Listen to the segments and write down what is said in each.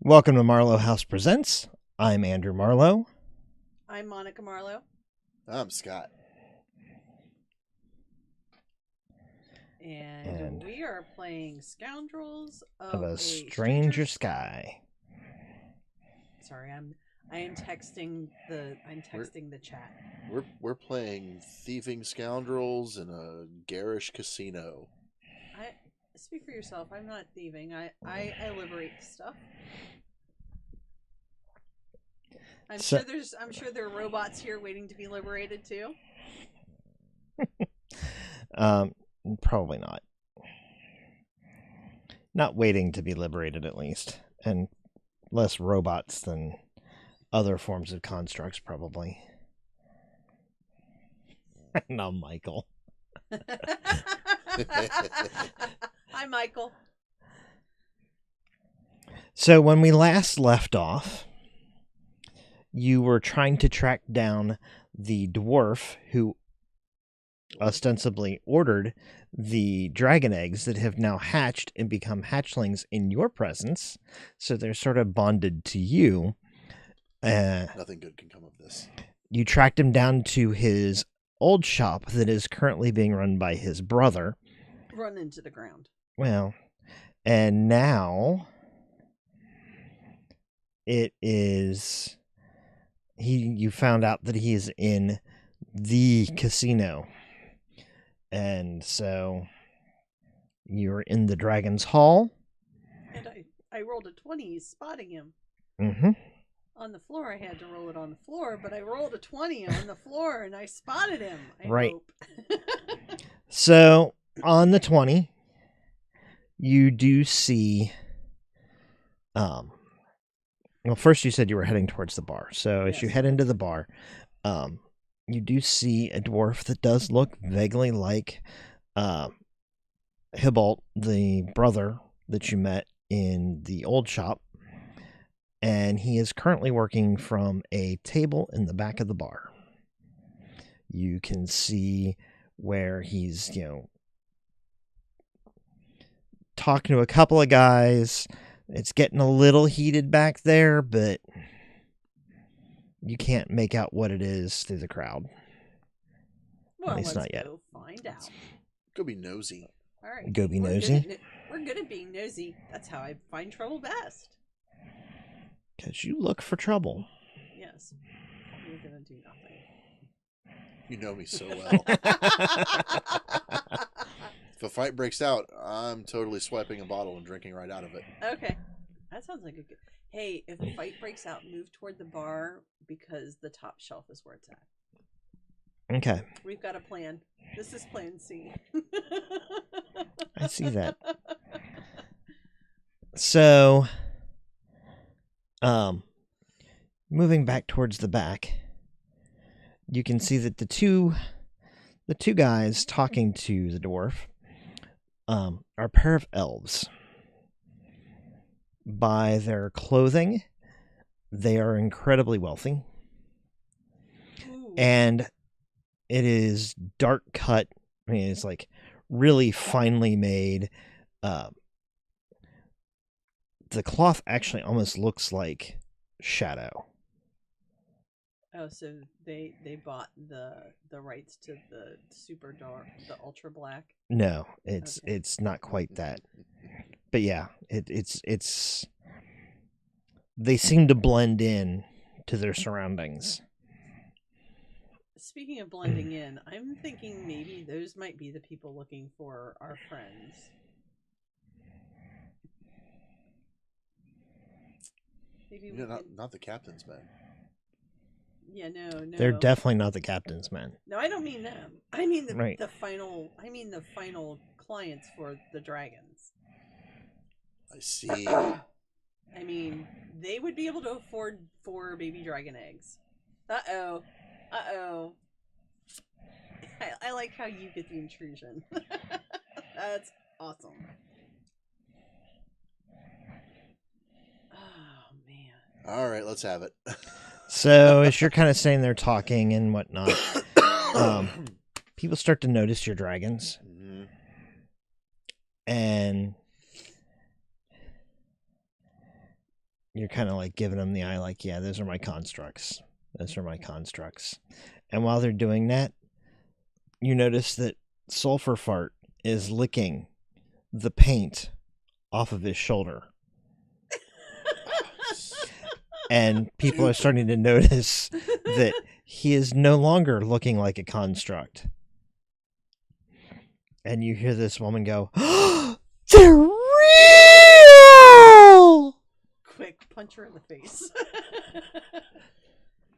Welcome to Marlowe House Presents. I'm Andrew Marlowe. I'm Monica Marlowe. I'm Scott. And we are playing Scoundrels of a Stranger Sky. Sorry, I am texting the chat. We're playing thieving scoundrels in a garish casino. Speak for yourself. I'm not thieving. I liberate stuff. I'm sure there are robots here waiting to be liberated too. Probably not. Not waiting to be liberated, at least, and less robots than other forms of constructs, probably. No, Michael. Hi, Michael. So when we last left off, you were trying to track down the dwarf who ostensibly ordered the dragon eggs that have now hatched and become hatchlings in your presence. So they're sort of bonded to you. Nothing good can come of this. You tracked him down to his old shop that is currently being run by his brother. Run into the ground. Well, and now it is... You found out that he is in the casino. And so you're in the Dragon's Hall. And I rolled a 20 spotting him. Mm-hmm. On the floor, I had to roll it on the floor, but I rolled a 20 on the floor and I spotted him. I hope. So on the 20, you do see... Well, first you said you were heading towards the bar. So as you head into the bar, you do see a dwarf that does look vaguely like Hibalt, the brother that you met in the old shop. And he is currently working from a table in the back of the bar. You can see where he's, talking to a couple of guys. It's getting a little heated back there, but you can't make out what it is through the crowd. Well, at least let's not yet. Go find out. Go be nosy. All right. Go be nosy? We're good at being nosy. That's how I find trouble best. Because you look for trouble. Yes. You're going to do nothing. You know me so well. If a fight breaks out, I'm totally swiping a bottle and drinking right out of it. Okay. That sounds like a good... Hey, if a fight breaks out, move toward the bar because the top shelf is where it's at. Okay. We've got a plan. This is plan C. I see that. So, moving back towards the back, you can see that the two guys talking to the dwarf are a pair of elves. By their clothing, they are incredibly wealthy. Ooh. And it is dark cut. I mean, it's like really finely made. The cloth actually almost looks like shadow. Oh, so they bought the rights to the super dark, the ultra black? No, it's not quite that. But yeah, it's they seem to blend in to their surroundings. Speaking of blending in, I'm thinking maybe those might be the people looking for our friends. Maybe not the captain's men. Yeah, no. They're definitely not the captain's men. No, I don't mean them. I mean the final clients for the dragons. I see. I mean, they would be able to afford 4 baby dragon eggs. Uh-oh. I like how you get the intrusion. That's awesome. Oh, man. All right, let's have it. So as you're kind of sitting there talking and whatnot, people start to notice your dragons. Mm-hmm. And you're kind of like giving them the eye, like, yeah, those are my constructs. Those are my constructs. And while they're doing that, you notice that Sulfur Fart is licking the paint off of his shoulder. And people are starting to notice that he is no longer looking like a construct. And you hear this woman go, "Oh, they're real!" Quick, punch her in the face.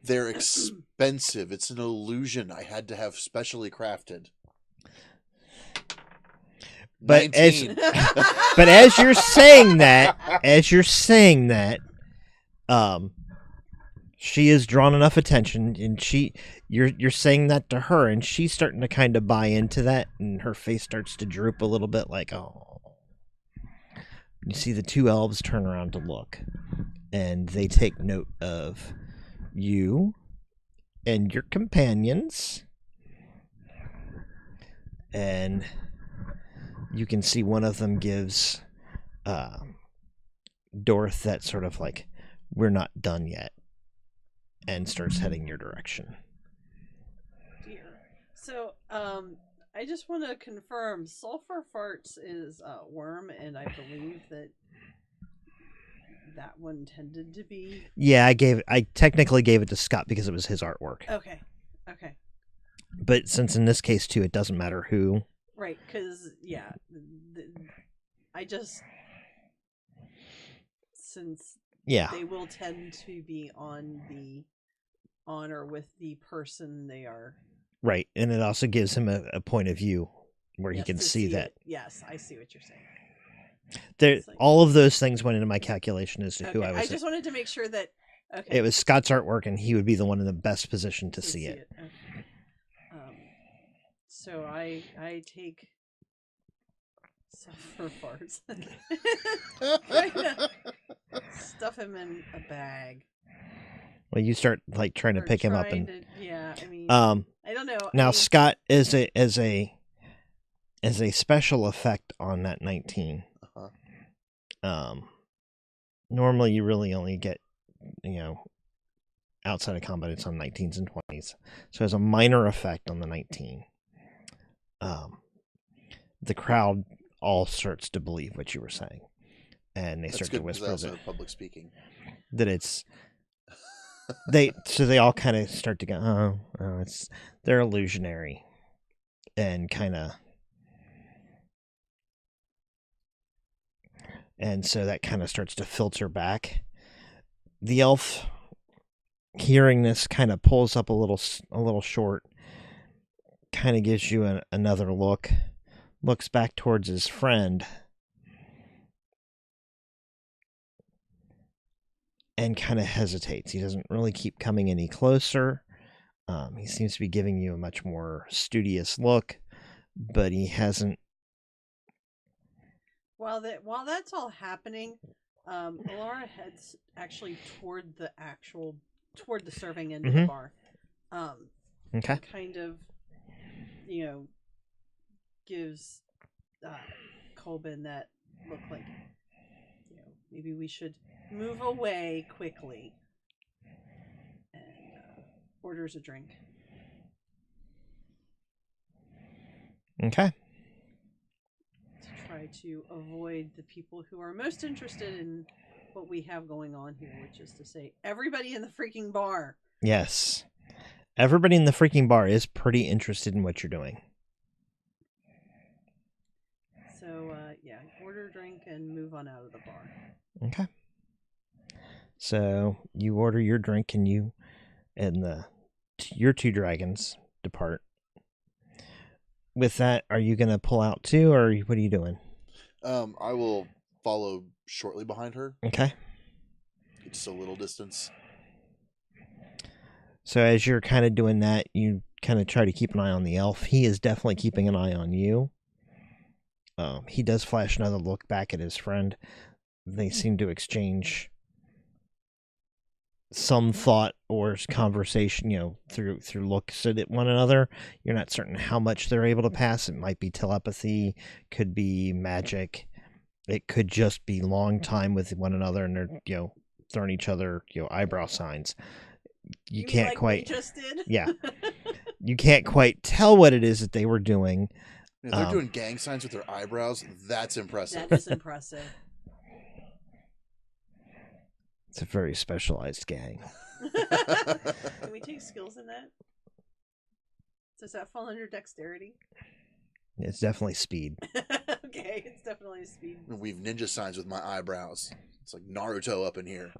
They're expensive. It's an illusion I had to have specially crafted. But 19. as you're saying that, she has drawn enough attention, and you're saying that to her, and she's starting to kind of buy into that, and her face starts to droop a little bit, like, oh. You see the two elves turn around to look, and they take note of you and your companions, and you can see one of them gives Dorth that sort of like, we're not done yet, and starts heading your direction. Dear. So, I just want to confirm, Sulfur Farts is Worm, and I believe that one tended to be... Yeah, I technically gave it to Scott because it was his artwork. Okay. But since in this case, too, it doesn't matter who. Right, because, yeah, I just... Since they will tend to be on the honor with the person they are... Right, and it also gives him a point of view where he can see that. Yes, I see what you're saying. All of those things went into my calculation as to who I was. I just wanted to make sure that it was Scott's artwork, and he would be the one in the best position to see it. Okay. So I take Sulfur Farts. Stuff him in a bag. Well, you start like trying to pick him up, and I don't know. Now, Scott, as a special effect on that 19. Normally you really only get, outside of combat, it's on 19s and 20s. So as a minor effect on the 19, the crowd all starts to believe what you were saying, and they start to whisper that public speaking, that it's they all kind of start to go, oh, they're illusionary, and so that kind of starts to filter back. The elf, hearing this, kind of pulls up a little short, kind of gives you another look, looks back towards his friend, and kind of hesitates. He doesn't really keep coming any closer. He seems to be giving you a much more studious look, but he hasn't. While that's all happening, Olara heads actually toward the serving end of the bar. Okay. Kind of, gives Kolban that look like, maybe we should move away quickly, and orders a drink. Okay. Try to avoid the people who are most interested in what we have going on here, which is to say everybody in the freaking bar. Yes. Everybody in the freaking bar is pretty interested in what you're doing. So, order a drink and move on out of the bar. Okay. So, you order your drink, and your two dragons depart. With that, are you going to pull out too, or what are you doing? I will follow shortly behind her. Okay. Just a little distance. So as you're kind of doing that, you kind of try to keep an eye on the elf. He is definitely keeping an eye on you. He does flash another look back at his friend. They seem to exchange some thought or conversation, through looks at one another. You're not certain how much they're able to pass. It might be telepathy, could be magic. It could just be long time with one another, and they're, throwing each other, eyebrow signs. You mean can't like quite. we just did? Yeah. You can't quite tell what it is that they were doing. If they're doing gang signs with their eyebrows, that's impressive. That is impressive. It's a very specialized gang. Can we take skills in that? Does that fall under dexterity? It's definitely speed. Okay, it's definitely a speed. We've ninja signs with my eyebrows. It's like Naruto up in here.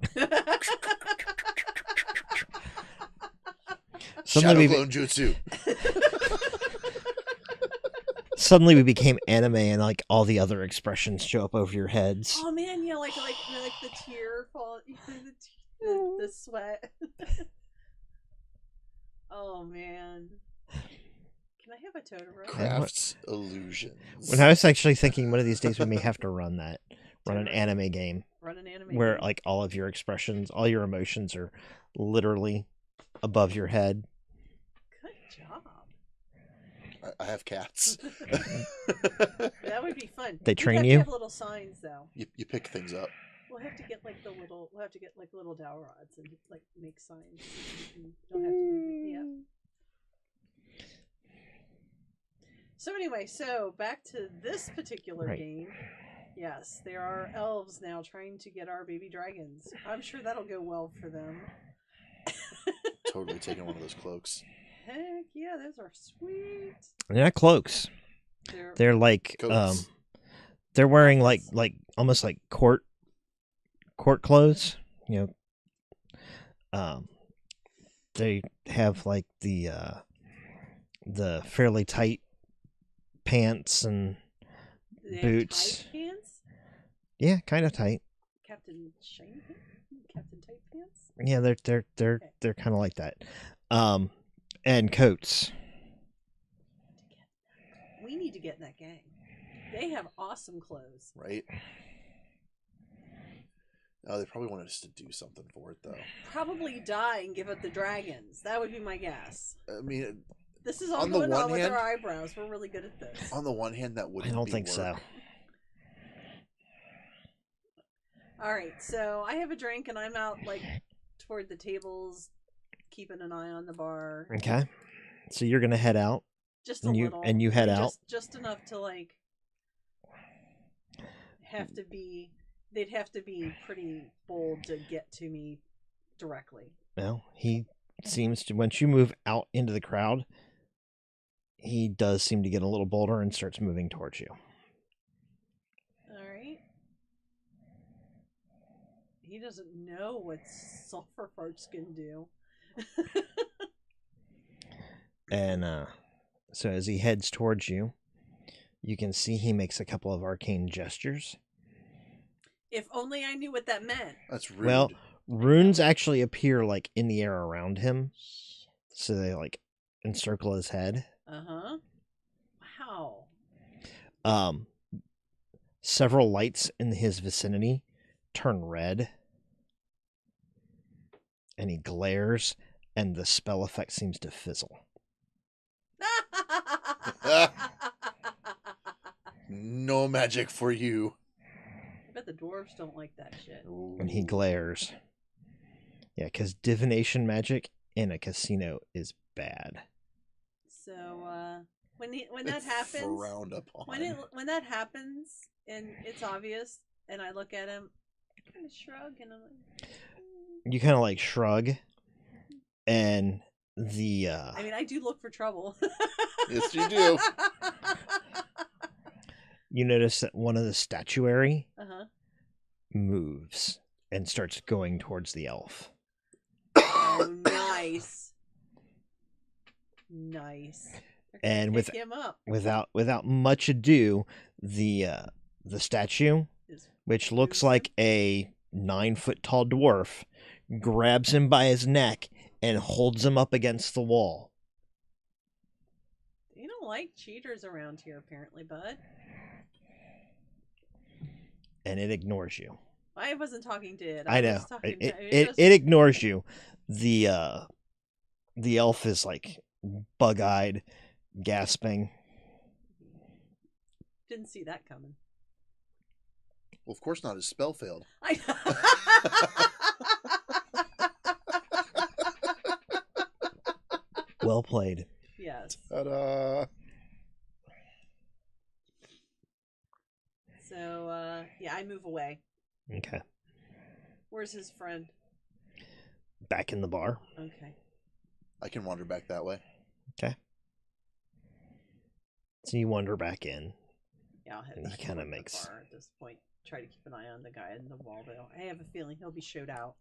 Shadow clone jutsu. Suddenly we became anime, and like all the other expressions show up over your heads. Oh man, yeah, like the tear fall, the sweat. Oh man, can I have a Totoro? Crafts illusions. When I was actually thinking one of these days we may have to run an anime game. Run an anime where game? like all of your expressions, all your emotions are literally above your head. Good job. I have cats. That would be fun. They We'd train have to you? have little signs though. You pick things up. We'll have to get little dowel rods and like make signs. You don't have to do it. Yeah. So anyway, back to this particular game. Yes, there are elves now trying to get our baby dragons. I'm sure that'll go well for them. Totally taking one of those cloaks. Heck yeah, those are sweet. They're not cloaks. They're like Coats. they're wearing like almost like court clothes. They have like the fairly tight pants and They have boots. tight pants? Yeah, kind of tight. Captain Shane pants? Captain Tight Pants? Yeah, they're kind of like that. And coats. We need to get in that gang. They have awesome clothes. Right? Oh, they probably wanted us to do something for it, though. Probably die and give up the dragons. That would be my guess. I mean, This is all on the going on one with hand- our eyebrows. We're really good at this. on the one hand, that wouldn't I don't be think so. work. All right, so I have a drink and I'm out like toward the tables, keeping an eye on the bar. Okay. So you're gonna head out. Just a And little. you head out. Just enough to like have to be. They'd have to be pretty bold to get to me directly. Well, he seems to, once you move out into the crowd, he does seem to get a little bolder and starts moving towards you. All right. He doesn't know what sulfur farts can do. And so as he heads towards you, you can see he makes a couple of arcane gestures. If only I knew what that meant. That's rude. Well, runes actually appear like in the air around him. So they like encircle his head. Uh-huh. Wow. Several lights in his vicinity turn red. And he glares, and the spell effect seems to fizzle. No magic for you. I bet the dwarves don't like that shit. And he glares. Yeah, because divination magic in a casino is bad. So when that It's happens, frowned upon. when that happens and it's obvious, and I look at him, I kind of shrug and I'm like, You kind of like shrug, and the I mean, I do look for trouble. Yes, you do. you notice that one of the statuary Uh-huh. moves and starts going towards the elf. Oh, nice. Nice. And Pick him up. without much ado, the statue, Is which looks moves like him. a 9-foot tall dwarf, grabs him by his neck and holds him up against the wall. You don't like cheaters around here, apparently, bud. And it ignores you. I wasn't talking to it. I know. was talking It ignores you. The elf is like bug-eyed, gasping. Didn't see that coming. Well, of course not. His spell failed. Well played. Yes. Ta-da! So, yeah, I move away. Okay. Where's his friend? Back in the bar. Okay. I can wander back that way. Okay. So you wander back in. Yeah, I'll head And he back kinda toward the makes- bar at this point. Try to keep an eye on the guy in the wall, though. I have a feeling he'll be showed out.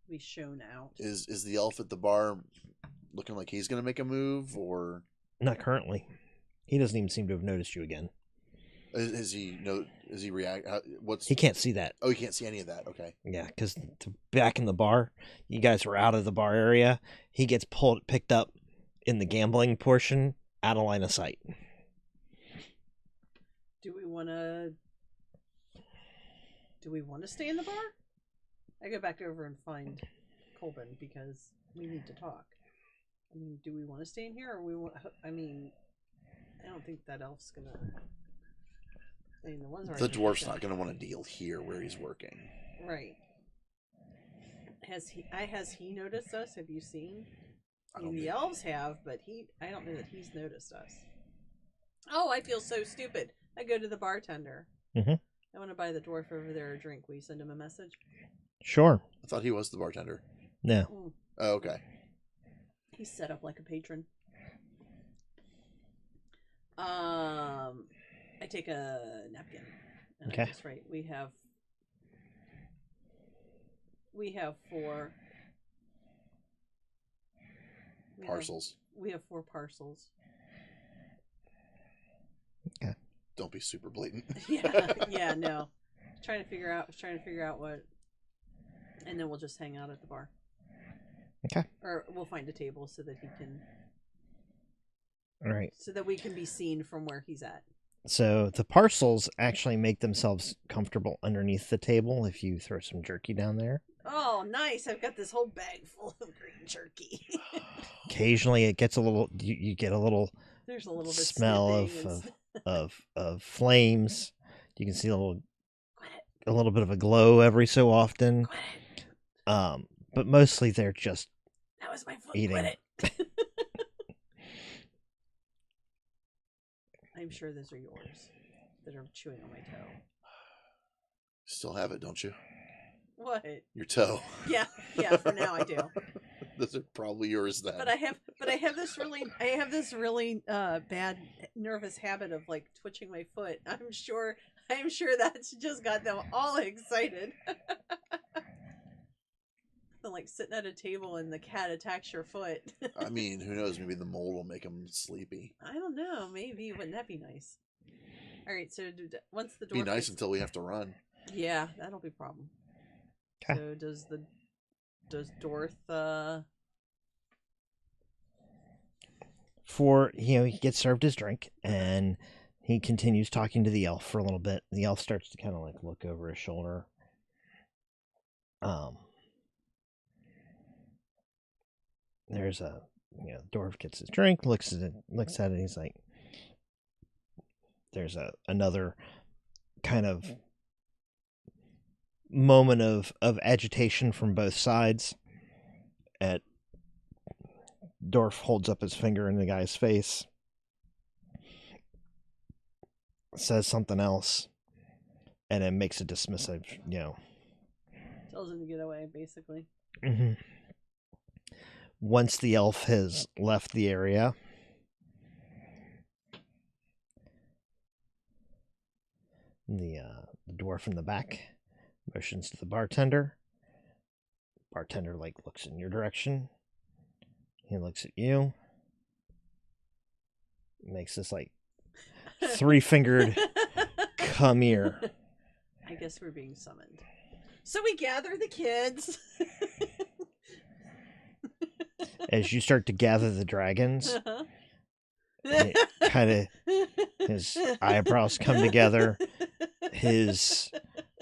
Be shown out. Is the elf at the bar looking like he's going to make a move, or Not currently. He doesn't even seem to have noticed you again. is he react? What's He can't see that. Oh, he can't see any of that. Okay. Yeah, because back in the bar, you guys were out of the bar area. He gets picked up in the gambling portion, out of line of sight. Do we want to stay in the bar? I go back over and find Kolban because we need to talk. I mean, do we want to stay in here, or we want? I mean, I don't think that elf's gonna. I mean, the ones The dwarf's not going to want to deal here where he's working. Right. Has he noticed us? Have you seen? I I don't mean, the think- elves have, but I don't know that he's noticed us. Oh, I feel so stupid. I go to the bartender. Mhm. I want to buy the dwarf over there a drink. Will you send him a message? Sure. I thought he was the bartender. No. Mm. Oh, okay. He's set up like a patron. I take a napkin. And Okay. I just write, we have 4 Parcels. We have 4 parcels. Don't be super blatant. Yeah, no. Trying to figure out what, and then we'll just hang out at the bar. Okay. Or we'll find a table so that All right. so that we can be seen from where he's at. So the parcels actually make themselves comfortable underneath the table if you throw some jerky down there. Oh, nice! I've got this whole bag full of green jerky. Occasionally, it gets a little. You get a little There's a little bit smell sniffing of flames. You can see Quit it. a little bit of a glow every so often. Quit it. But mostly they're just That was my foot. eating. Quit it. I'm sure those are yours that are chewing on my toe. Still have it, don't you? What? Your toe. Yeah, for now I do. Those are probably yours then. But I have this really bad nervous habit of like twitching my foot. I'm sure that's just got them all excited. Like sitting at a table and the cat attacks your foot. I mean, who knows? Maybe the mold will make him sleepy. I don't know. Maybe wouldn't that be nice? All right. So once the door Be nice until we have to run. Yeah, that'll be a problem. 'Kay. So does Dorth he gets served his drink and he continues talking to the elf for a little bit. The elf starts to kind of like look over his shoulder. There's a dwarf gets his drink, looks at it, he's like, there's another kind of moment of agitation from both sides. Dwarf holds up his finger in the guy's face, says something else, and then makes a dismissive, tells him to get away, basically. Mm-hmm. Once the elf has left the area, the dwarf in the back motions to the bartender. Bartender looks in your direction. He looks at you. Makes this 3-fingered come here. I guess we're being summoned. So we gather the kids. As you start to gather the dragons, his eyebrows come together. His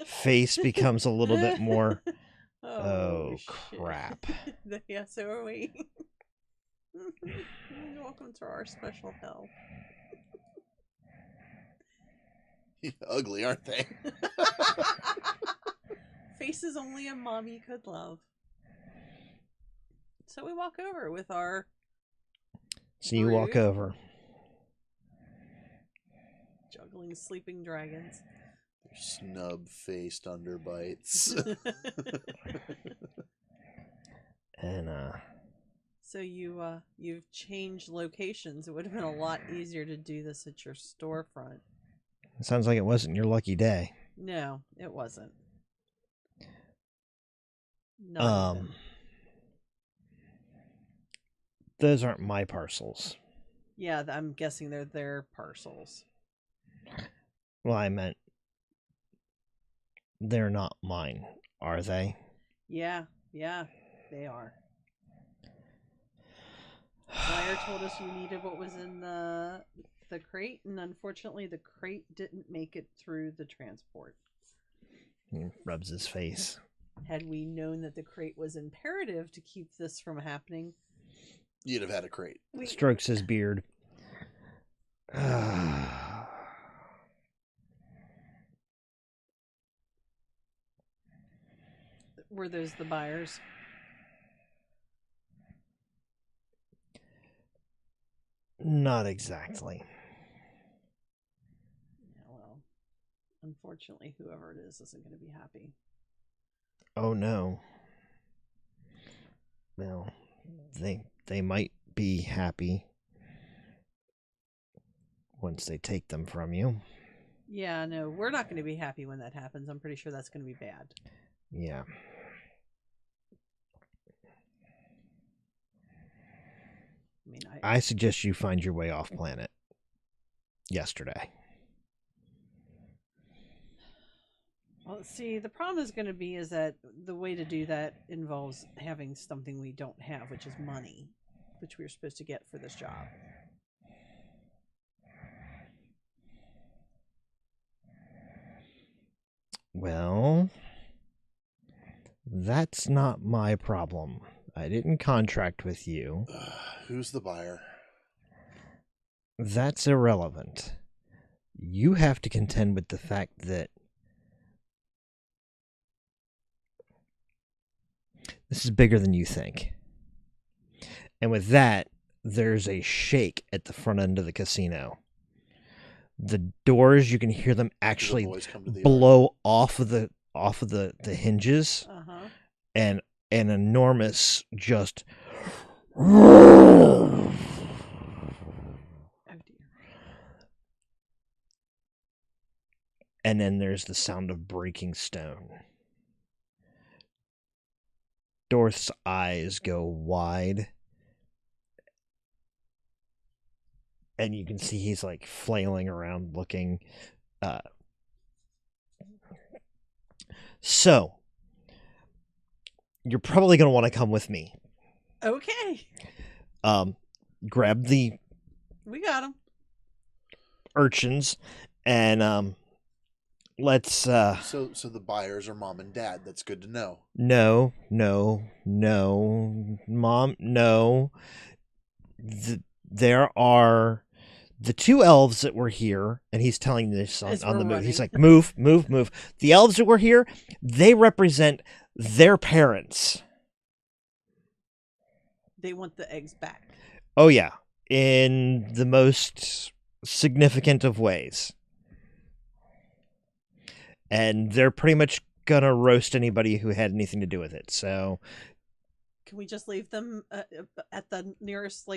face becomes a little bit more, oh shit. crap. Yeah, so are we. Welcome to our special hell. Ugly, aren't they? Faces only a mommy could love. So we walk over with our... So you walk brood, over. juggling sleeping dragons. Snub-faced underbites. And, So you've changed locations. It would have been a lot easier to do this at your storefront. it sounds like it wasn't your lucky day. No, it wasn't. Not even. Those aren't my parcels. Yeah, I'm guessing they're their parcels. Well, I meant they're not mine, are they? Yeah, they are. Wire told us you needed what was in the crate, and unfortunately the crate didn't make it through the transport. He rubs his face. Had we known that the crate was imperative to keep this from happening, You'd have had a crate. Strokes his beard. were those the buyers? Not exactly. Yeah, well, unfortunately, whoever it is isn't going to be happy. Oh no. Well, they might be happy once they take them from you. Yeah, no, we're not going to be happy when that happens. I'm pretty sure that's going to be bad. Yeah. I mean, I suggest you find your way off planet yesterday. Well, see, the problem is going to be is that the way to do that involves having something we don't have, which is money, which we were supposed to get for this job. Well, that's not my problem. I didn't contract with you. Who's the buyer? That's irrelevant. You have to contend with the fact that this is bigger than you think. And with that, there's a shake at the front end of the casino. The doors, you can hear them actually blow off of the hinges, and an enormous just Oh dear. And then there's the sound of breaking stone. Dorth's eyes go wide, and you can see he's like flailing around looking. So, you're probably going to want to come with me. Okay. Grab the We got him. urchins, and let's. So the buyers are mom and dad. That's good to know. No, Mom, no. There are the two elves that were here, and he's telling this on the move. He's like, move. The elves that were here, they represent their parents. They want the eggs back. Oh, yeah. In the most significant of ways. And they're pretty much going to roast anybody who had anything to do with it. So, can we just leave them at the nearest,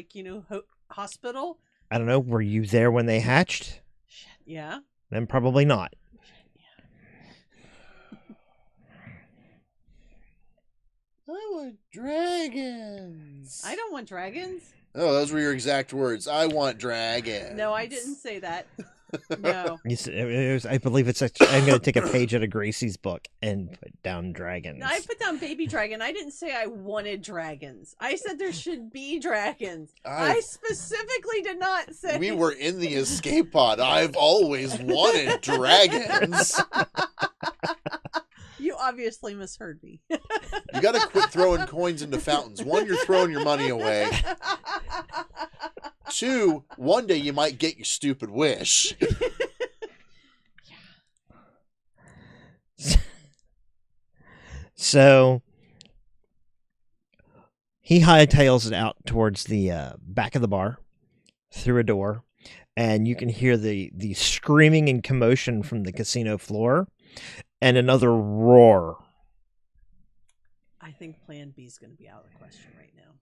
hospital? I don't know. Were you there when they hatched? Shit, yeah. Then probably not. I want dragons. I don't want dragons. Oh, those were your exact words. I want dragons. No, I didn't say that. No. I believe it's. I'm going to take a page out of Gracie's book and put down dragons. No, I put down baby dragon. I didn't say I wanted dragons. I said there should be dragons. I specifically did not say. We were in the escape pod. I've always wanted dragons. You obviously misheard me. You got to quit throwing coins into fountains. One, you're throwing your money away. Two, one day you might get your stupid wish. So he hightails it out towards the back of the bar through a door, and you can hear the screaming and commotion from the casino floor and another roar. I think Plan B is going to be out of the question right now.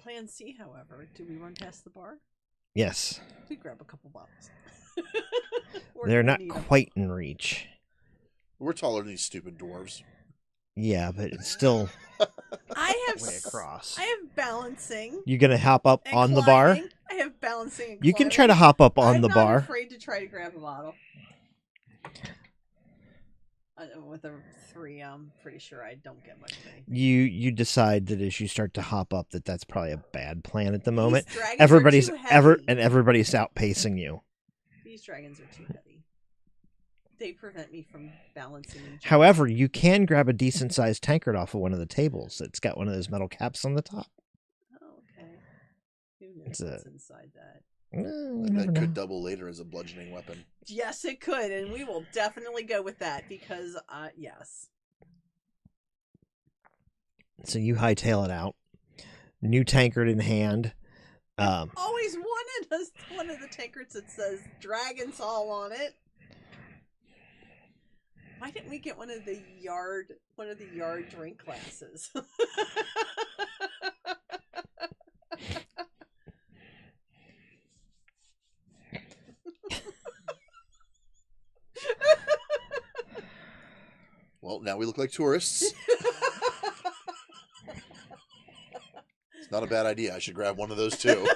Plan C, however, do we run past the bar? Yes. We grab a couple bottles. They're not quite in reach. We're taller than these stupid dwarves. Yeah, but it's still I have way across. I have balancing. You gonna hop up and on the bar? climbing. I have balancing and You can climbing. try to hop up on I'm the not bar. afraid to try to grab a bottle. With a 3, I'm pretty sure I don't get much of anything. You decide that as you start to hop up that's probably a bad plan at the moment. These dragons Everybody's are too heavy. everybody's outpacing you. These dragons are too heavy. They prevent me from balancing. And jumping. However, you can grab a decent sized tankard off of one of the tables. It's got one of those metal caps on the top. Oh, okay. Who knows It's what's inside that? You That never could know. double later as a bludgeoning weapon. Yes, it could, and we will definitely go with that because, yes. So you hightail it out, new tankard in hand. Always wanted one of the tankards that says "Dragons All" on it. Why didn't we get one of the yard drink glasses? Well, now we look like tourists. It's not a bad idea. I should grab one of those too.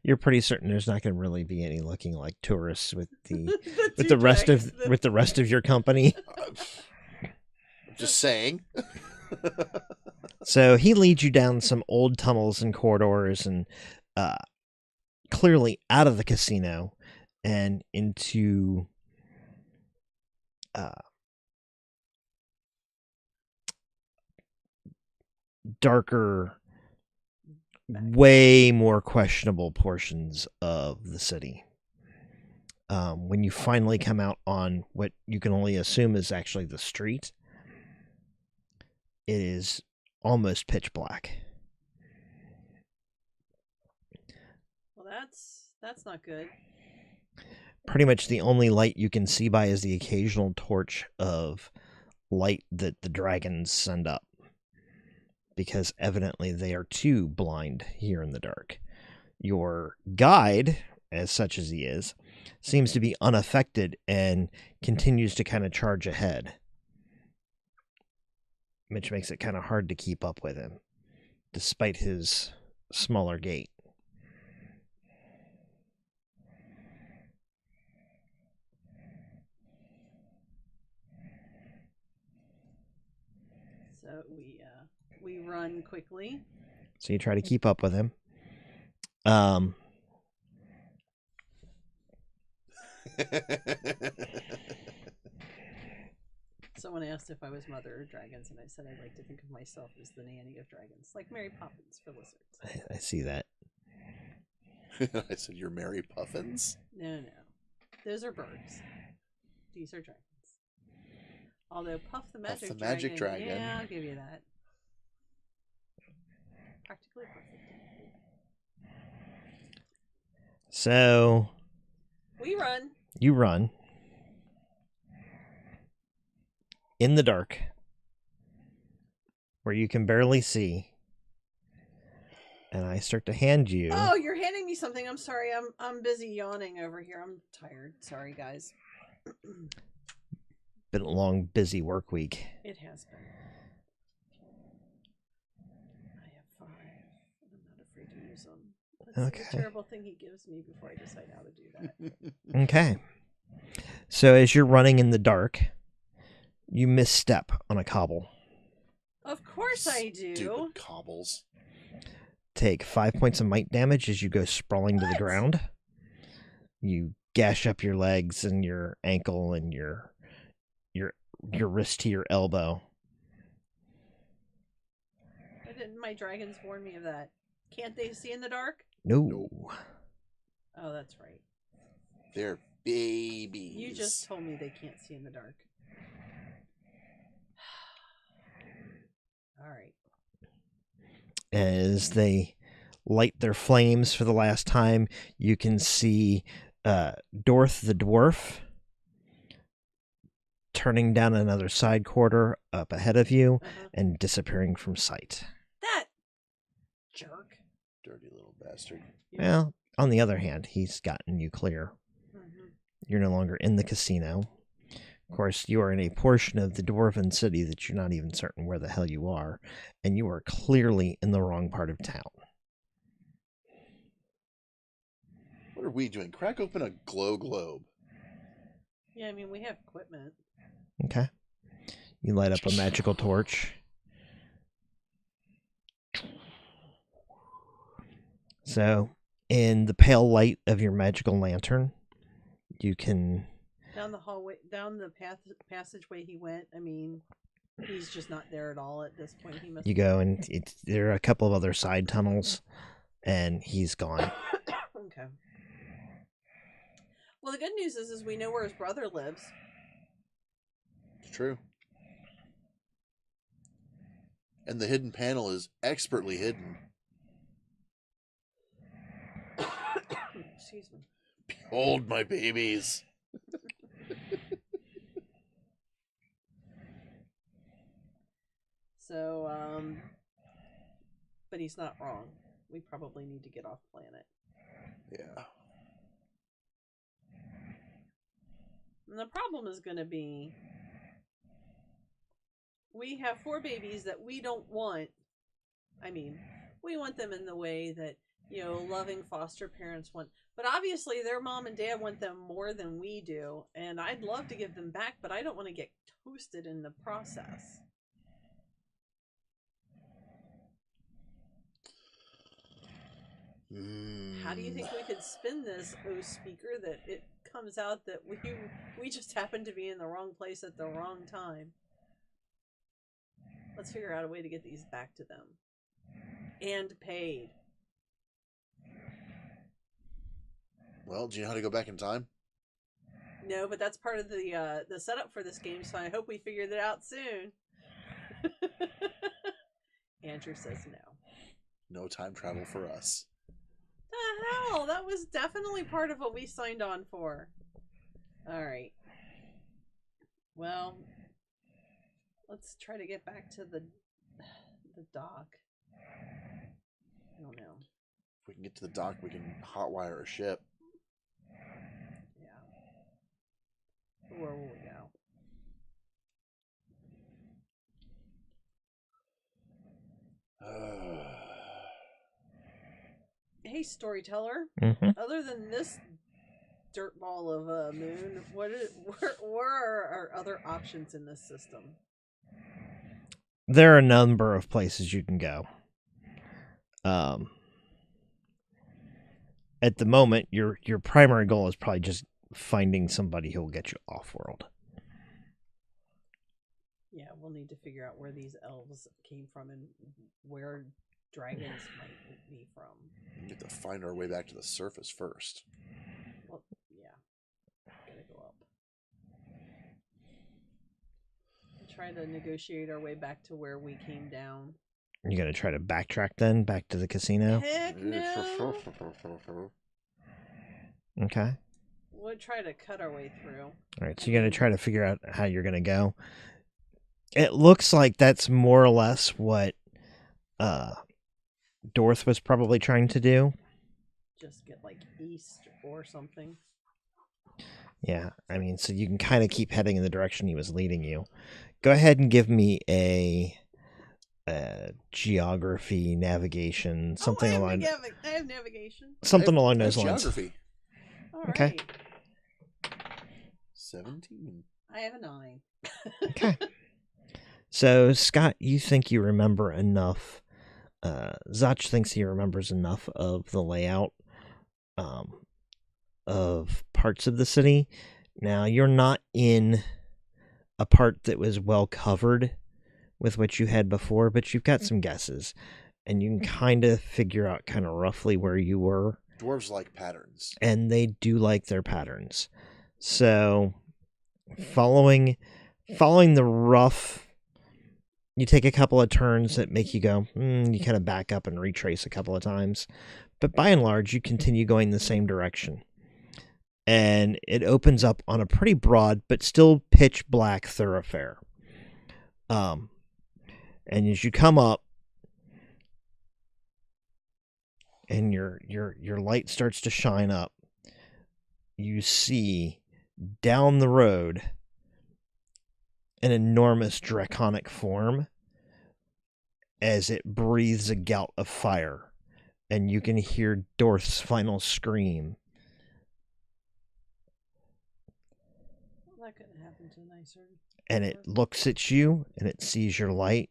You're pretty certain there's not going to really be any looking like tourists with the the rest of your company. I'm just saying. So he leads you down some old tunnels and corridors and clearly out of the casino and into darker, way more questionable portions of the city. When you finally come out on what you can only assume is actually the street, it is almost pitch black. Well, that's not good. Pretty much the only light you can see by is the occasional torch of light that the dragons send up, because evidently they are too blind here in the dark. Your guide, as such as he is, seems to be unaffected and continues to kind of charge ahead, which makes it kind of hard to keep up with him, despite his smaller gait. So we run quickly. So you try to keep up with him. Someone asked if I was mother of dragons, and I said I like to think of myself as the nanny of dragons, like Mary Poppins for lizards. I see that. I said, "You're Mary Puffins?" No. Those are birds. These are dragons. Although Puff the Magic Dragon. Yeah, I'll give you that. Practically perfect. So We run. you run in the dark where you can barely see, and I start to hand you. Oh, you're handing me something. I'm sorry. I'm busy yawning over here. I'm tired. Sorry, guys. Been a long, busy work week. It has been. I have 5. I'm not afraid to use them. That's Okay. the terrible thing he gives me before I decide how to do that. Okay. So as you're running in the dark, you misstep on a cobble. Of course I do. Stupid cobbles. Take 5 points of might damage as you go sprawling to the ground. You gash up your legs and your ankle and your wrist to your elbow. Why didn't my dragons warn me of that? Can't they see in the dark? No. Oh, that's right. They're babies. You just told me they can't see in the dark. All right. As they light their flames for the last time, you can see Dorth the dwarf turning down another side corridor up ahead of you and disappearing from sight. That jerk. Dirty little bastard. Well, on the other hand, he's gotten you clear. You're no longer in the casino. Of course, you are in a portion of the dwarven city that you're not even certain where the hell you are, and you are clearly in the wrong part of town. What are we doing? Crack open a glow globe. Yeah, I mean, we have equipment. Okay. You light up a magical torch. So, in the pale light of your magical lantern, you can... Down the hallway, down the passageway he went, I mean, he's just not there at all at this point. He must. You go, and there are a couple of other side tunnels, and he's gone. Okay. Well, the good news is we know where his brother lives. It's true. And the hidden panel is expertly hidden. Excuse me. Behold my babies. So, but he's not wrong. We probably need to get off planet. Yeah. And the problem is going to be we have 4 babies that we don't want. I mean, we want them in the way that, you know, loving foster parents want. But obviously their mom and dad want them more than we do. And I'd love to give them back, but I don't want to get toasted in the process. How do you think we could spin this, oh speaker, that it comes out that we just happened to be in the wrong place at the wrong time? Let's figure out a way to get these back to them. And paid. Well, do you know how to go back in time? No, but that's part of the setup for this game, so I hope we figure that out soon. Andrew says no. No time travel for us. The hell? That was definitely part of what we signed on for. Alright. Well, let's try to get back to the dock. I don't know. If we can get to the dock, we can hotwire a ship. Yeah. Where will we go? Hey, storyteller. Other than this dirtball of a moon, where are our other options in this system? There are a number of places you can go. At the moment, your primary goal is probably just finding somebody who will get you off-world. Yeah, we'll need to figure out where these elves came from and where dragons might be from. We have to find our way back to the surface first. Well, yeah. Gotta go up. Try to negotiate our way back to where we came down. You're going to try to backtrack then, back to the casino? Heck no! Okay. We'll try to cut our way through. All right, so you're going to try to figure out how you're going to go. It looks like that's more or less what Dorth was probably trying to do. Just get like east or something. Yeah, I mean, so you can kind of keep heading in the direction he was leading you. Go ahead and give me a geography, navigation, something along. I have navigation. Something along those lines. Geography. All right. Okay. 17. I have a 9. Okay. So, Scott, you think you remember enough. Zotch thinks he remembers enough of the layout of parts of the city. Now, you're not in a part that was well covered with what you had before, but you've got some guesses, and you can kind of figure out kind of roughly where you were. Dwarves like patterns. And they do like their patterns. So, following the rough, you take a couple of turns that make you go, you kind of back up and retrace a couple of times. But by and large, you continue going the same direction. And it opens up on a pretty broad, but still pitch black thoroughfare. And as you come up, and your light starts to shine up, you see down the road an enormous draconic form as it breathes a gout of fire, and you can hear Dorth's final scream. Well, that couldn't happen to a nicer. And it looks at you, and it sees your light,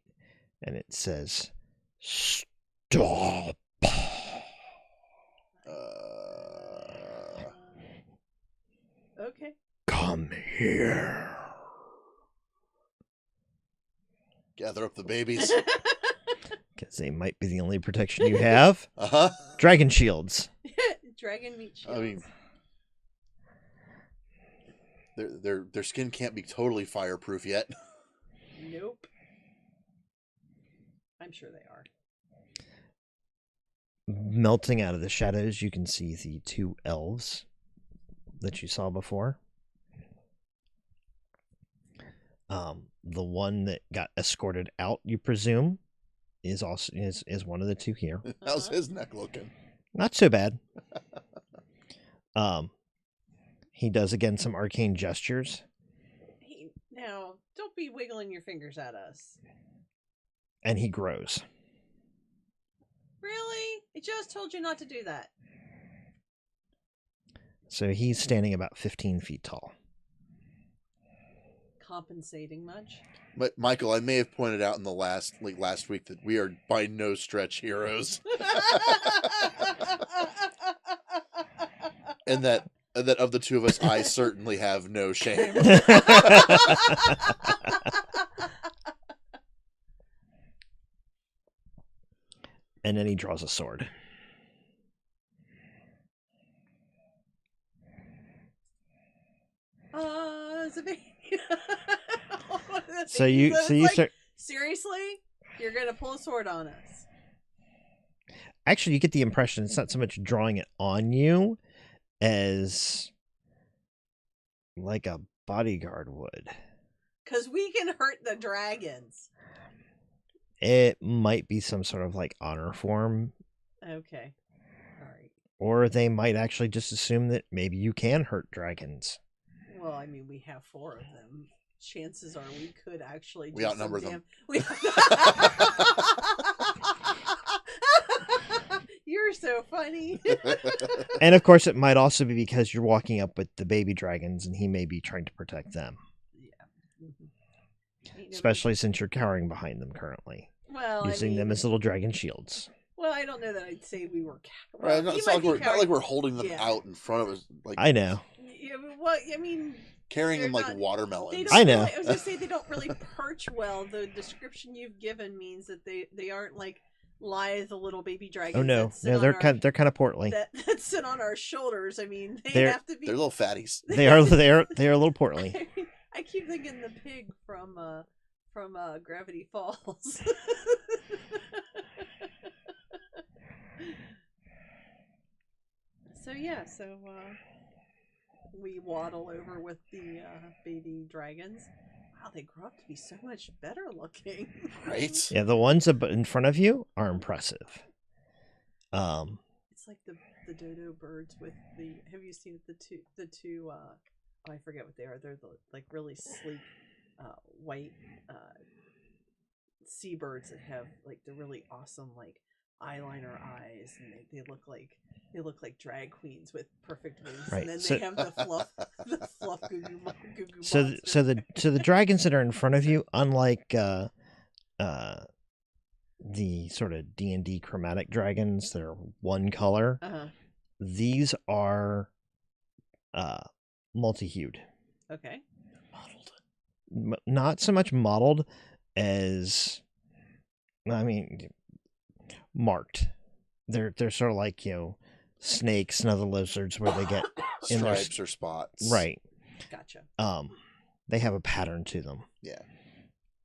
and it says, "Stop." Okay. Come here. Gather up the babies. Because they might be the only protection you have. Uh-huh. Dragon shields. Dragon meat shields. I mean, their skin can't be totally fireproof yet. Nope. I'm sure they are. Melting out of the shadows, you can see the two elves that you saw before. The one that got escorted out, you presume, is also is one of the two here. How's his neck looking? Not so bad. He does again some arcane gestures. Hey, now, don't be wiggling your fingers at us. And he grows. Really? I just told you not to do that. So he's standing about 15 feet tall. Compensating much? But Michael, I may have pointed out in the last week that we are by no stretch heroes, and that of the two of us, I certainly have no shame. And then he draws a sword. It's a baby. So you start. Seriously? You're gonna pull a sword on us? Actually, you get the impression it's not so much drawing it on you as like a bodyguard would. Because we can hurt the dragons. It might be some sort of like honor form. Okay. All right. Or they might actually just assume that maybe you can hurt dragons. Well, I mean, we have 4 of them. Chances are we could actually We outnumber them. You're so funny. And of course, it might also be because you're walking up with the baby dragons and he may be trying to protect them. Yeah. Mm-hmm. Especially since you're cowering behind them currently. Well, using them as little dragon shields. Well, I don't know that I'd say we were. Right, it's not like we're holding them out in front of us. Like I know. Yeah, well, I mean, carrying them like watermelons. I know. Really, I was gonna say they don't really perch well. The description you've given means that they aren't like lithe little baby dragons. Oh no, they're kind of portly. That sit on our shoulders. I mean, they're have to be. They're little fatties. They are a little portly. I keep thinking the pig from Gravity Falls. So we waddle over with the baby dragons. Wow, they grow up to be so much better looking. Right? Yeah, the ones in front of you are impressive. It's like the dodo birds with the. Have you seen the two? Oh, I forget what they are. They're like really sleek, white seabirds that have like the really awesome like eyeliner eyes, and they look like drag queens with perfect wings. Right. And then they have the fluff goo goo monster. So the dragons that are in front of you, unlike the sort of D&D chromatic dragons that are one color, these are multi-hued. Okay. Mottled. Not so much mottled as, I mean, marked. They're sort of like, snakes and other lizards where they get stripes or spots. Right. Gotcha. They have a pattern to them. Yeah.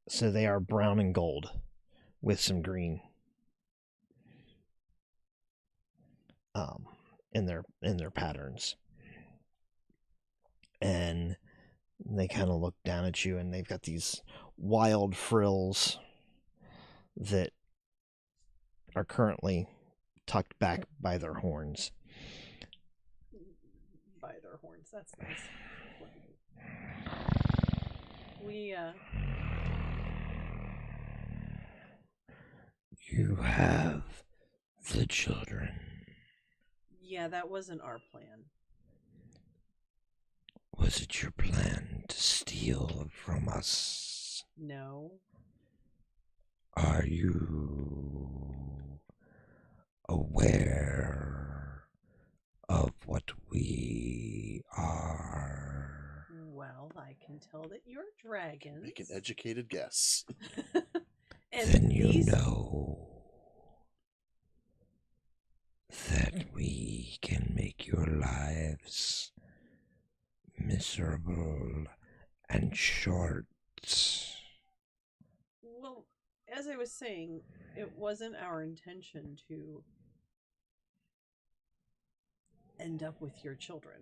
So they are brown and gold with some green in their patterns. And they kind of look down at you, and they've got these wild frills that are currently tucked back by their horns. By their horns. That's nice. We, You have the children. Yeah, that wasn't our plan. Was it your plan to steal from us? No. Are you aware of what we are? Well, I can tell that you're dragons. Make an educated guess. And then you these... know that we can make your lives miserable and short. Well, as I was saying, it wasn't our intention to end up with your children.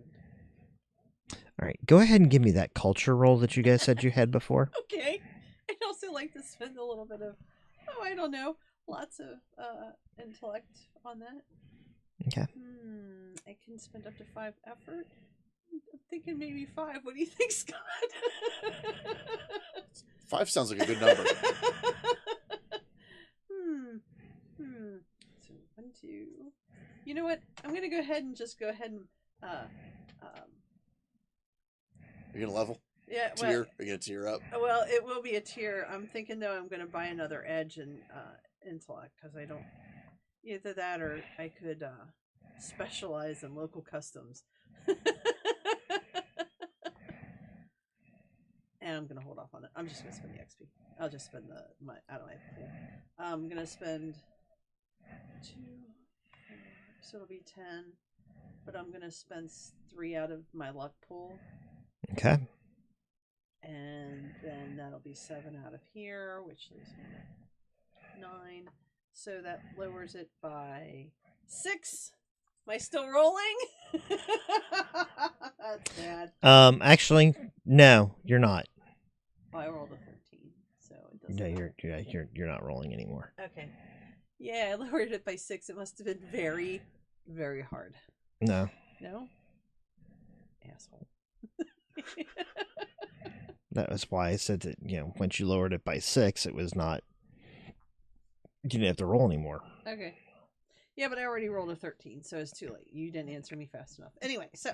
All right, go ahead and give me that culture roll that you guys said you had before. Okay. I'd also like to spend a little bit of, I don't know, lots of intellect on that. Okay. I can spend up to 5 effort. I'm thinking maybe 5. What do you think, Scott? 5 sounds like a good number. So 1, 2. You know what? I'm gonna go ahead and You're gonna level? Yeah. Tier? Are you gonna tier up? Well, it will be a tier. I'm thinking though I'm gonna buy another edge and intellect because I don't. Either that or I could specialize in local customs. And I'm gonna hold off on it. I'm just gonna spend the XP. I'll just spend my out of my pool. I'm gonna spend 2, 4, so it'll be 10. But I'm gonna spend 3 out of my luck pool. Okay. And then that'll be 7 out of here, which leaves me 9. So that lowers it by 6. Am I still rolling? That's bad. Actually, no, you're not. I rolled a 13, so it doesn't. No, matter. you're not rolling anymore. Okay. Yeah, I lowered it by 6. It must have been very, very hard. No. No? Asshole. That was why I said that, once you lowered it by 6, it was not, you didn't have to roll anymore. Okay. Yeah, but I already rolled a 13, so it's too late. You didn't answer me fast enough. Anyway, so.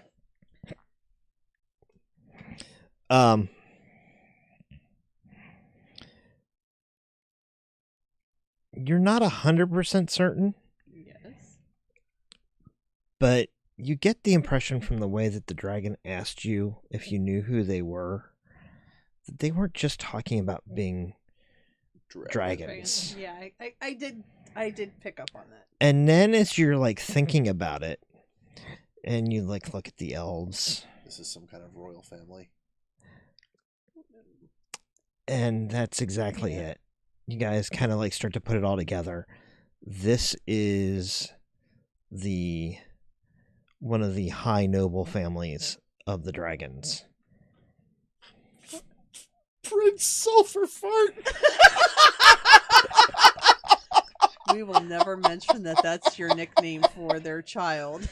You're not 100% certain. Yes. But you get the impression from the way that the dragon asked you if you knew who they were, that they weren't just talking about being dragons. Yeah, I did pick up on that. And then as you're thinking about it, and you look at the elves. This is some kind of royal family. And that's exactly it. You guys kind of start to put it all together. This is one of the high noble families of the dragons. Prince Sulfurfart. We will never mention that that's your nickname for their child.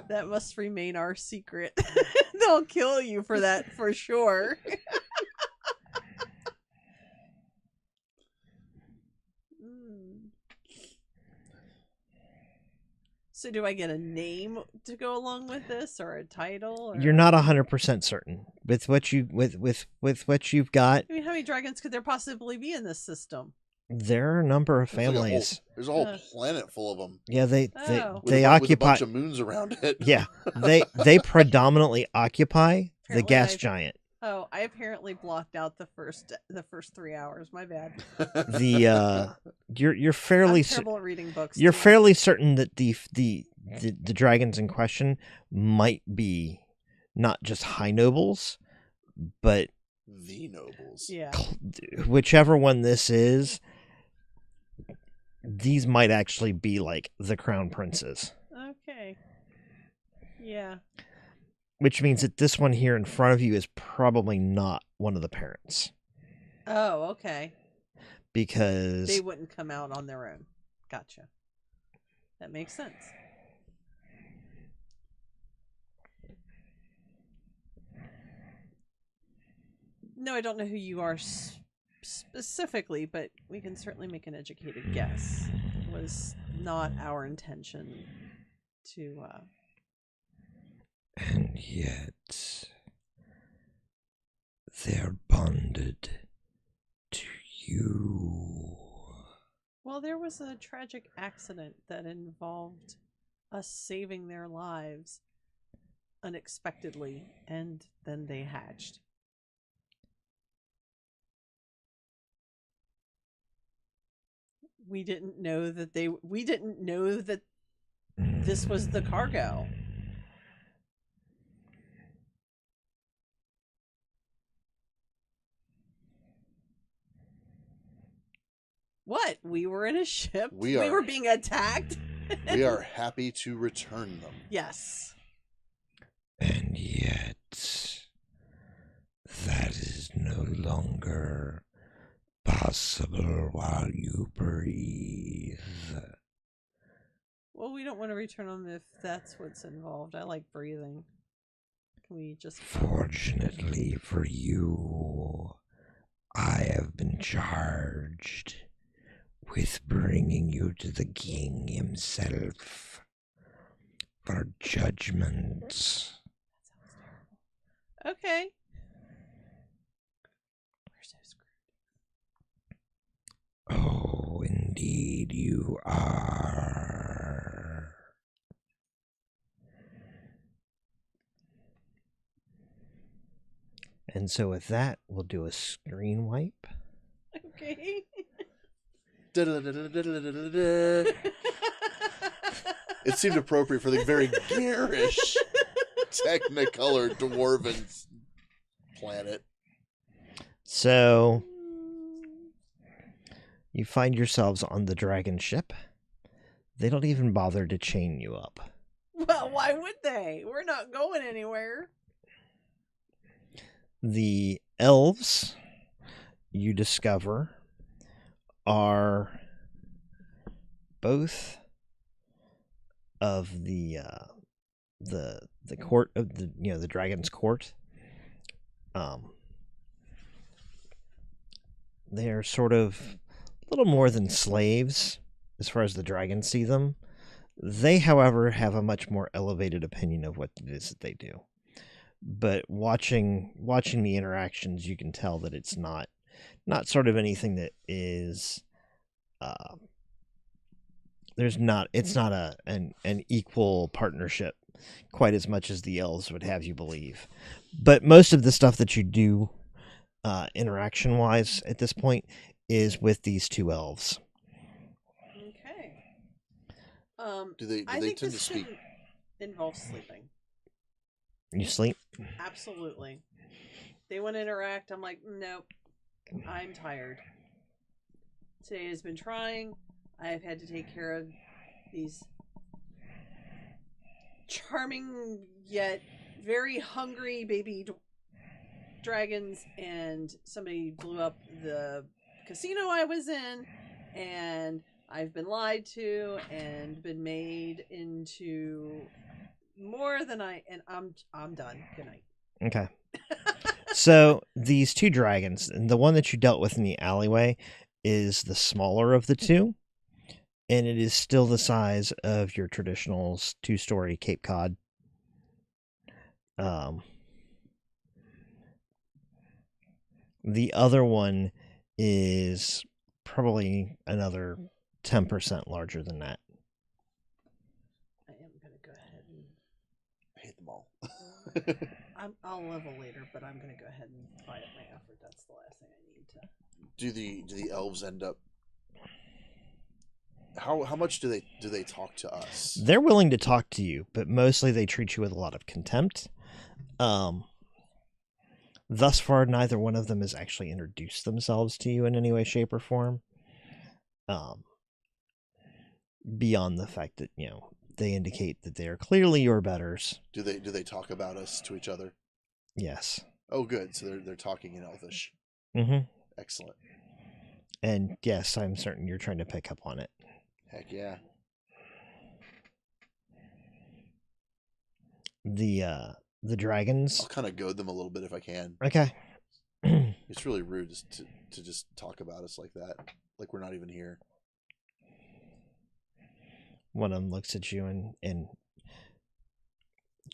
That must remain our secret. They'll kill you for that for sure. So do I get a name to go along with this, or a title? Or... You're not 100% certain with what you've got. I mean, how many dragons could there possibly be in this system? There are a number of families. There's a whole planet full of them. Yeah, they with occupy a bunch of moons around it. Yeah, they predominantly occupy the gas giant. Oh, I apparently blocked out the first 3 hours. My bad. You're fairly I'm terrible at reading books. You're fairly certain that the the dragons in question might be not just high nobles, but The nobles. Yeah. whichever one this is, these might actually be like the crown princes. Okay. Yeah. Which means that this one here in front of you is probably not one of the parents. Oh, okay. Because They wouldn't come out on their own. Gotcha. That makes sense. No, I don't know who you are specifically, but we can certainly make an educated guess. It was not our intention to. And yet, they're bonded to you. Well, there was a tragic accident that involved us saving their lives unexpectedly, and then they hatched. We didn't know that this was the cargo. What? We were in a ship? We were being attacked? We are happy to return them. Yes. And yet, that is no longer possible while you breathe. Well, we don't want to return them if that's what's involved. I like breathing. Can we just... Fortunately for you, I have been charged with bringing you to the king himself for judgment. That sounds terrible. Okay. We're so screwed. Oh, indeed you are. And so with that, we'll do a screen wipe. Okay. It seemed appropriate for the very garish Technicolor dwarven planet. So you find yourselves on the dragon ship. They don't even bother to chain you up. Well, why would they? We're not going anywhere. The elves, you discover, are both of the court of the dragon's court. They are sort of a little more than slaves as far as the dragons see them. They, however, have a much more elevated opinion of what it is that they do. But watching the interactions, you can tell that it's not sort of anything that is it's not an equal partnership quite as much as the elves would have you believe. But most of the stuff that you do interaction wise at this point is with these two elves. Okay. Do they I think tend to this speak? shouldn't involve sleeping. You sleep? Absolutely. They want to interact. I'm like, nope. I'm tired. Today has been trying. I have had to take care of these charming yet very hungry baby dragons, and somebody blew up the casino I was in, and I've been lied to and been made into more than I'm done. Good night. Okay. So these two dragons, and the one that you dealt with in the alleyway is the smaller of the two, and it is still the size of your traditional 2-story Cape Cod. The other one is probably another 10% larger than that. I am going to go ahead and... I hate them all. I'll level later, but I'm going to go ahead and buy up my effort. That's the last thing I need to... Do the elves end up how much do they talk to us? They're willing to talk to you, but mostly they treat you with a lot of contempt. Thus far, neither one of them has actually introduced themselves to you in any way, shape, or form. Beyond the fact that, they indicate that they are clearly your betters. Do they talk about us to each other? Yes. Oh, good. So they're talking in Elvish. Mm-hmm. Excellent. And yes, I'm certain you're trying to pick up on it. Heck yeah. The dragons. I'll kind of goad them a little bit if I can. Okay. It's really rude to just talk about us like that, like we're not even here. One of them looks at you and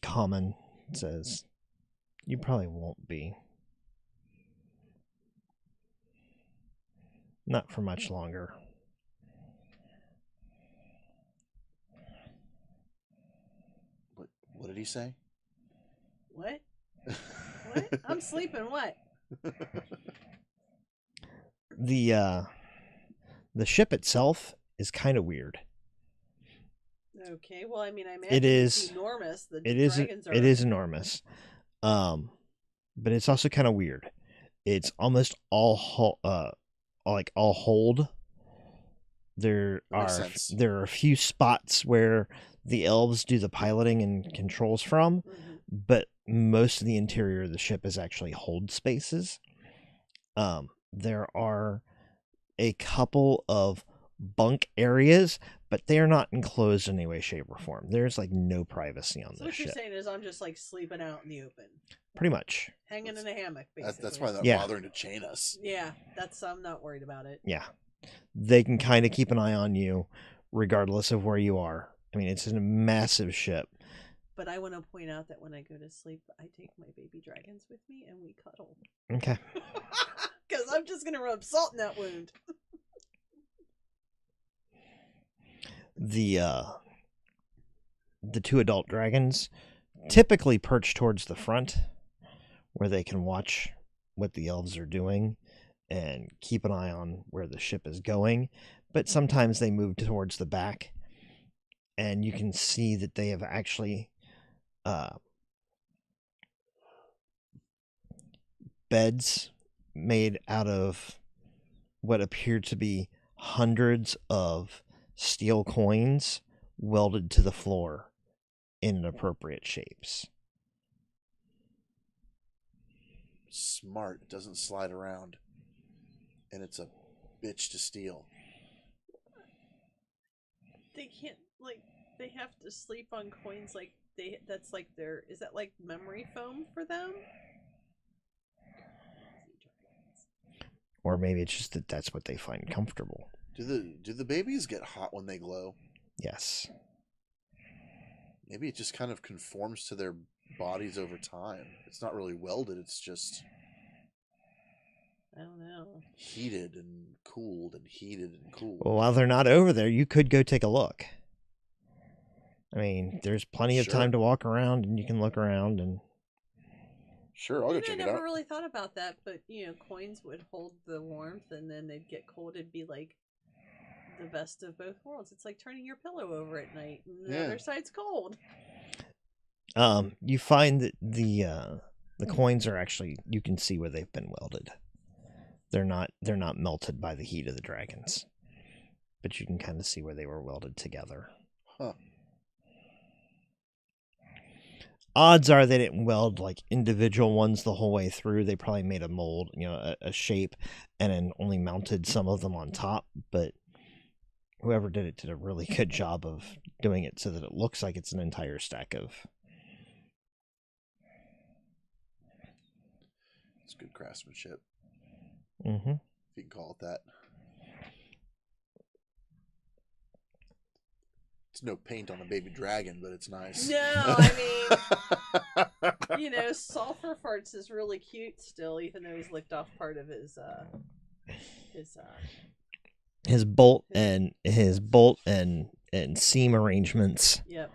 common says, "You probably won't be. Not for much longer." What did he say? What? What? I'm sleeping. What? The ship itself is kind of weird. Okay. Well, I mean, I imagine It is it's enormous. The It is dragons are. it is enormous. But it's also kind of weird. It's almost all hold. There Makes are sense. there are a few spots where the elves do the piloting and controls from, Mhm. but most of the interior of the ship is actually hold spaces. There are a couple of bunk areas, but they are not enclosed in any way, shape, or form. There's like no privacy on So this what you're ship. saying is I'm just like sleeping out in the open, Pretty much. hanging in a hammock, basically. That's why they're not Yeah. bothering to chain us. Yeah, I'm not worried about it. Yeah. They can kind of keep an eye on you regardless of where you are. I mean, it's a massive ship. But I want to point out that when I go to sleep, I take my baby dragons with me and we cuddle. Okay. Because I'm just going to rub salt in that wound. The two adult dragons typically perch towards the front where they can watch what the elves are doing and keep an eye on where the ship is going, but sometimes they move towards the back and you can see that they have actually beds made out of what appear to be hundreds of steel coins welded to the floor in appropriate shapes. Smart. It doesn't slide around. And it's a bitch to steal. They can't, like, they have to sleep on coins like that's like is that like memory foam for them? Or maybe it's just that that's what they find comfortable. Do the babies get hot when they glow? Yes. Maybe it just kind of conforms to their bodies over time. It's not really welded, it's just I don't know. heated and cooled and heated and cooled. Well, while they're not over there, you could go take a look. I mean, there's plenty of Sure. time to walk around, and you can look around and... Sure, I'll go I check it never out. really thought about that, but coins would hold the warmth, and then they'd get cold. It'd be like the best of both worlds. It's like turning your pillow over at night, and the Yeah. other side's cold. You find that the coins are actually, you can see where they've been welded. They're not melted by the heat of the dragons, but you can kind of see where they were welded together. Huh. Odds are they didn't weld like individual ones the whole way through. They probably made a mold, a shape, and then only mounted some of them on top. But whoever did it did a really good job of doing it so that it looks like it's an entire stack of... It's good craftsmanship, Mm-hmm. if you can call it that. It's no paint on a baby dragon, but it's nice. No, I mean, Sulfur Farts is really cute still, even though he's licked off part of his bolt and seam arrangements. Yep.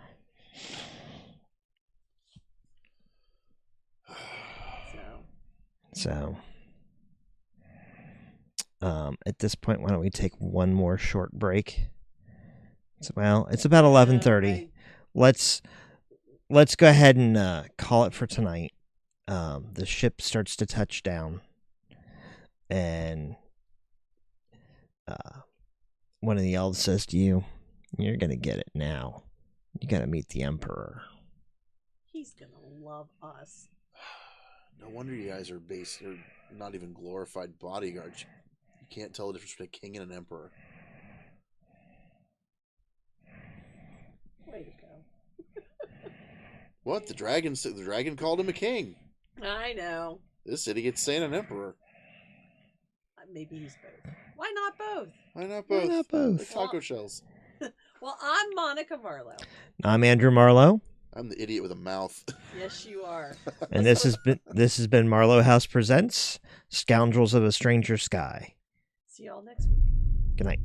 So, at this point, why don't we take one more short break, Well, it's about 11:30. Let's go ahead and call it for tonight. The ship starts to touch down, and one of the elves says to you, "You're gonna get it now. You gotta meet the Emperor." He's gonna love us. No wonder you guys are not even glorified bodyguards. You can't tell the difference between a king and an emperor. Way to go. What? The dragon called him a king. I know. This idiot's saying an emperor. Maybe he's both. Why not both? Why not both? Why not both? Like taco shells. Well, I'm Monica Marlowe. I'm Andrew Marlowe, I'm the idiot with a mouth. Yes, you are. and this has been Marlowe House presents Scoundrels of a Stranger Sky. See y'all next week. Good night.